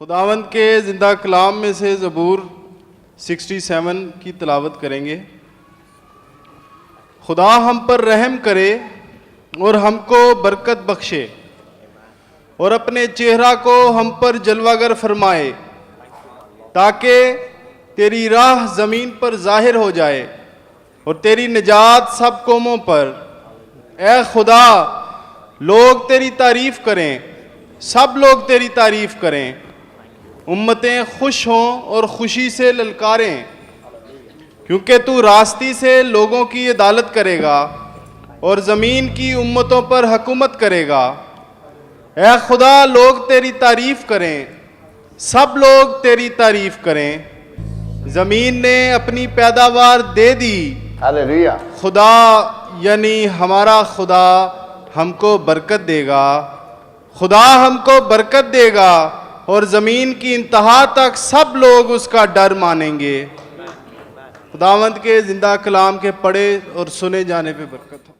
खुदावंद के जिंदा कलाम में से ज़बूर 67 की तिलावत करेंगे। खुदा हम पर रहम करे और हमको बरकत बख्शे और अपने चेहरा को हम पर जलवागर फरमाए, ताकि तेरी राह ज़मीन पर जाहिर हो जाए और तेरी निजात सब कौमों पर। ए खुदा, लोग तेरी तारीफ़ करें, सब लोग तेरी तारीफ़ करें। उम्मतें खुश हों और खुशी से ललकारें, क्योंकि तू रास्ती से लोगों की अदालत करेगा और ज़मीन की उम्मतों पर हुकूमत करेगा। ए खुदा, लोग तेरी तारीफ़ करें, सब लोग तेरी तारीफ़ करें। ज़मीन ने अपनी पैदावार दे दी। हालेलुया। खुदा यानी हमारा खुदा हमको बरकत देगा। खुदा हमको बरकत देगा और ज़मीन की इंतहा तक सब लोग उसका डर मानेंगे। खुदावंद के जिंदा कलाम के पढ़े और सुने जाने पे बरकत हो।